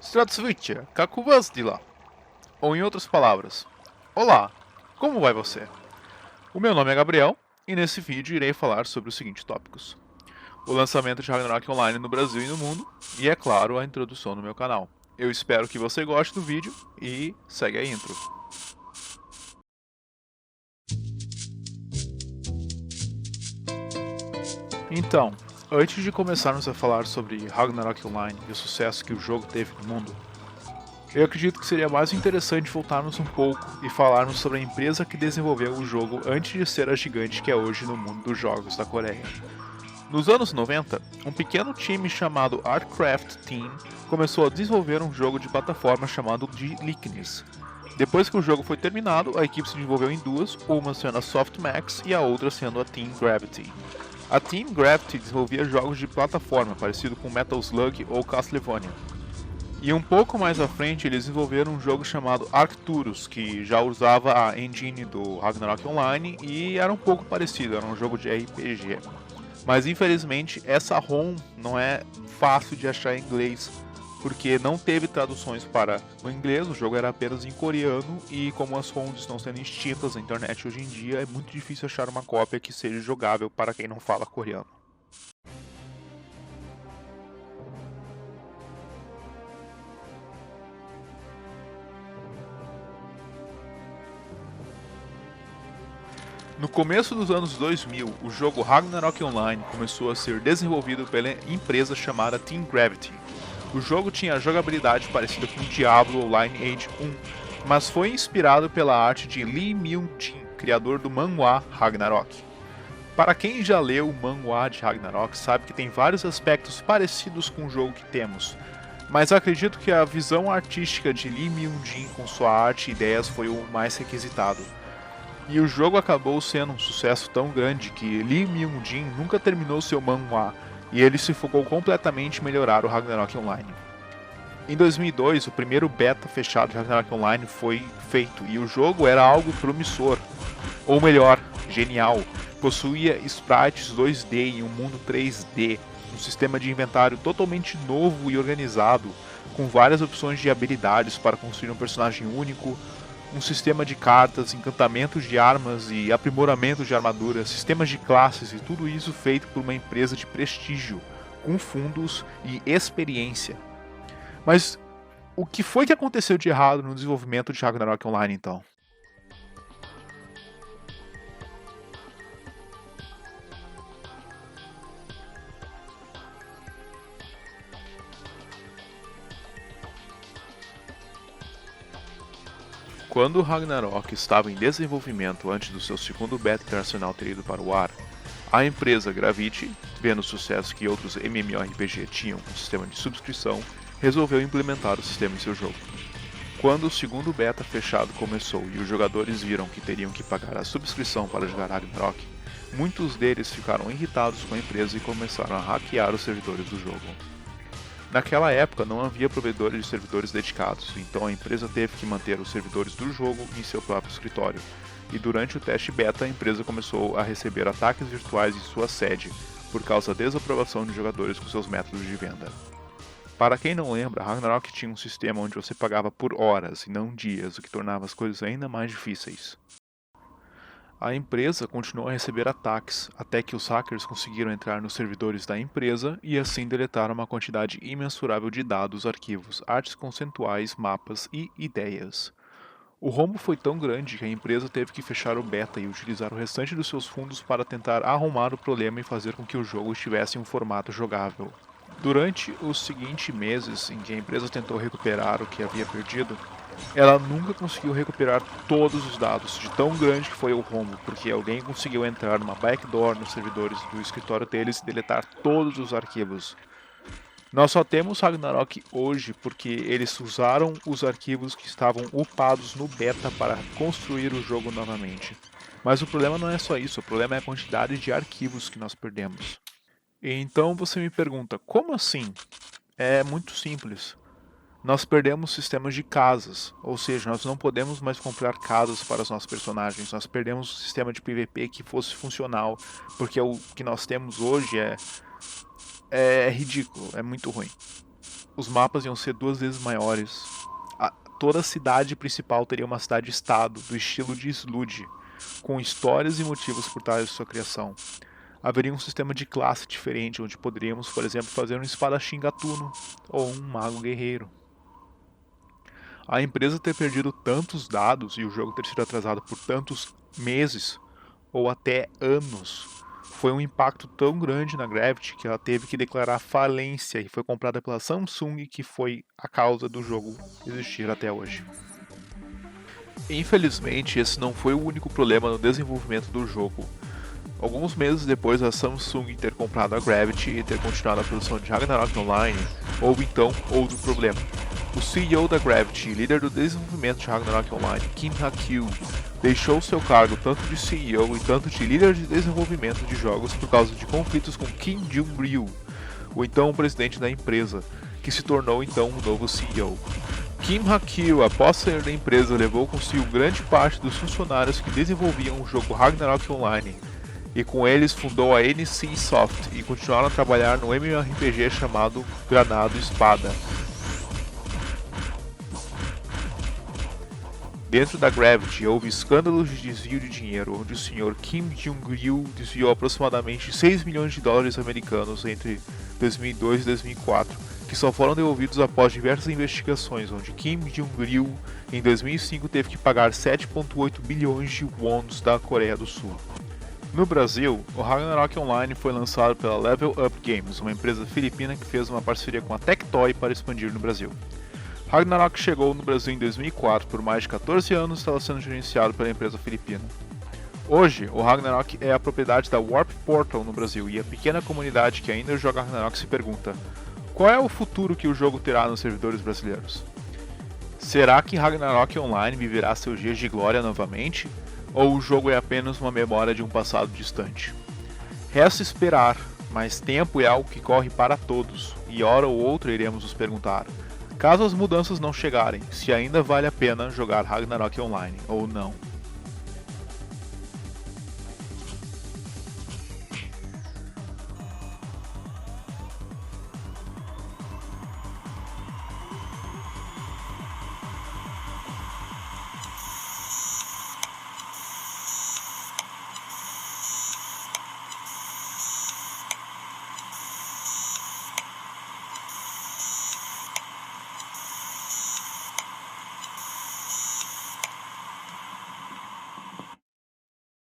Здравствуйте, как у вас дела? Ou em outras palavras, olá, como vai você? O meu nome é Gabriel e nesse vídeo irei falar sobre os seguintes tópicos: o lançamento de Ragnarok Online no Brasil e no mundo, e é claro, a introdução no meu canal. Eu espero que você goste do vídeo e segue a intro. Então, antes de começarmos a falar sobre Ragnarok Online e o sucesso que o jogo teve no mundo, eu acredito que seria mais interessante voltarmos um pouco e falarmos sobre a empresa que desenvolveu o jogo antes de ser a gigante que é hoje no mundo dos jogos da Coreia. Nos anos 90, um pequeno time chamado Artcraft Team começou a desenvolver um jogo de plataforma chamado de Lickness. Depois que o jogo foi terminado, a equipe se desenvolveu em duas, uma sendo a Softmax e a outra sendo a Team Gravity. A Team Gravity desenvolvia jogos de plataforma parecido com Metal Slug ou Castlevania. E um pouco mais à frente eles desenvolveram um jogo chamado Arcturus, que já usava a engine do Ragnarok Online e era um pouco parecido, era um jogo de RPG. Mas infelizmente essa ROM não é fácil de achar em inglês, porque não teve traduções para o inglês, o jogo era apenas em coreano e como as ROMs estão sendo extintas na internet hoje em dia, é muito difícil achar uma cópia que seja jogável para quem não fala coreano. No começo dos anos 2000, o jogo Ragnarok Online começou a ser desenvolvido pela empresa chamada Team Gravity. O jogo tinha jogabilidade parecida com Diablo ou Lineage 1, mas foi inspirado pela arte de Lee Myung-jin, criador do manhwa Ragnarok. Para quem já leu o manhwa de Ragnarok, sabe que tem vários aspectos parecidos com o jogo que temos, mas acredito que a visão artística de Lee Myung-jin com sua arte e ideias foi o mais requisitado. E o jogo acabou sendo um sucesso tão grande que Lee Myung-jin nunca terminou seu manhwa e ele se focou completamente em melhorar o Ragnarok Online. Em 2002, o primeiro beta fechado de Ragnarok Online foi feito e o jogo era algo promissor, ou melhor, genial. Possuía sprites 2D em um mundo 3D, um sistema de inventário totalmente novo e organizado, com várias opções de habilidades para construir um personagem único, um sistema de cartas, encantamentos de armas e aprimoramento de armaduras, sistemas de classes e tudo isso feito por uma empresa de prestígio, com fundos e experiência. Mas o que foi que aconteceu de errado no desenvolvimento de Ragnarok Online então? Quando o Ragnarok estava em desenvolvimento antes do seu segundo beta internacional ter ido para o ar, a empresa Gravity, vendo o sucesso que outros MMORPG tinham com o sistema de subscrição, resolveu implementar o sistema em seu jogo. Quando o segundo beta fechado começou e os jogadores viram que teriam que pagar a subscrição para jogar Ragnarok, muitos deles ficaram irritados com a empresa e começaram a hackear os servidores do jogo. Naquela época não havia provedores de servidores dedicados, então a empresa teve que manter os servidores do jogo em seu próprio escritório. E durante o teste beta, a empresa começou a receber ataques virtuais em sua sede, por causa da desaprovação de jogadores com seus métodos de venda. Para quem não lembra, Ragnarok tinha um sistema onde você pagava por horas e não dias, o que tornava as coisas ainda mais difíceis. A empresa continuou a receber ataques, até que os hackers conseguiram entrar nos servidores da empresa e assim deletaram uma quantidade imensurável de dados, arquivos, artes conceituais, mapas e ideias. O rombo foi tão grande que a empresa teve que fechar o beta e utilizar o restante dos seus fundos para tentar arrumar o problema e fazer com que o jogo estivesse em um formato jogável. Durante os seguintes meses em que a empresa tentou recuperar o que havia perdido, ela nunca conseguiu recuperar todos os dados, de tão grande que foi o rombo, porque alguém conseguiu entrar numa backdoor nos servidores do escritório deles e deletar todos os arquivos. Nós só temos Ragnarok hoje porque eles usaram os arquivos que estavam upados no beta para construir o jogo novamente. Mas o problema não é só isso, o problema é a quantidade de arquivos que nós perdemos. E então você me pergunta, como assim? É muito simples. Nós perdemos sistemas de casas, ou seja, nós não podemos mais comprar casas para os nossos personagens, nós perdemos o sistema de PVP que fosse funcional, porque o que nós temos hoje é ridículo, é muito ruim. Os mapas iam ser 2 vezes maiores. Toda a cidade principal teria uma cidade-estado do estilo de Sludge, com histórias e motivos por trás de sua criação. Haveria um sistema de classe diferente, onde poderíamos, por exemplo, fazer um espadachim gatuno ou um mago guerreiro. A empresa ter perdido tantos dados e o jogo ter sido atrasado por tantos meses ou até anos foi um impacto tão grande na Gravity que ela teve que declarar falência e foi comprada pela Samsung, que foi a causa do jogo existir até hoje. Infelizmente, esse não foi o único problema no desenvolvimento do jogo. Alguns meses depois da Samsung ter comprado a Gravity e ter continuado a produção de Ragnarok Online, houve então outro problema. O CEO da Gravity e líder do desenvolvimento de Ragnarok Online, Kim Ha-kyu, deixou seu cargo tanto de CEO e tanto de líder de desenvolvimento de jogos por causa de conflitos com Kim Jong-ryu, o então presidente da empresa, que se tornou então o novo CEO. Kim Ha-kyu, após sair da empresa, levou consigo grande parte dos funcionários que desenvolviam o jogo Ragnarok Online, e com eles fundou a NC Soft e continuaram a trabalhar no MMORPG chamado Granado Espada. Dentro da Gravity houve escândalos de desvio de dinheiro, onde o Sr. Kim Jong-ryu desviou aproximadamente 6 milhões de dólares americanos entre 2002 e 2004, que só foram devolvidos após diversas investigações, onde Kim Jong-ryu em 2005 teve que pagar 7,8 bilhões de wons da Coreia do Sul. No Brasil, o Ragnarok Online foi lançado pela Level Up Games, uma empresa filipina que fez uma parceria com a Tectoy para expandir no Brasil. Ragnarok chegou no Brasil em 2004, por mais de 14 anos estava sendo gerenciado pela empresa filipina. Hoje, o Ragnarok é a propriedade da Warp Portal no Brasil e a pequena comunidade que ainda joga Ragnarok se pergunta: qual é o futuro que o jogo terá nos servidores brasileiros? Será que Ragnarok Online viverá seus dias de glória novamente? Ou o jogo é apenas uma memória de um passado distante? Resta esperar, mas tempo é algo que corre para todos, e hora ou outra iremos nos perguntar: caso as mudanças não chegarem, se ainda vale a pena jogar Ragnarok Online ou não.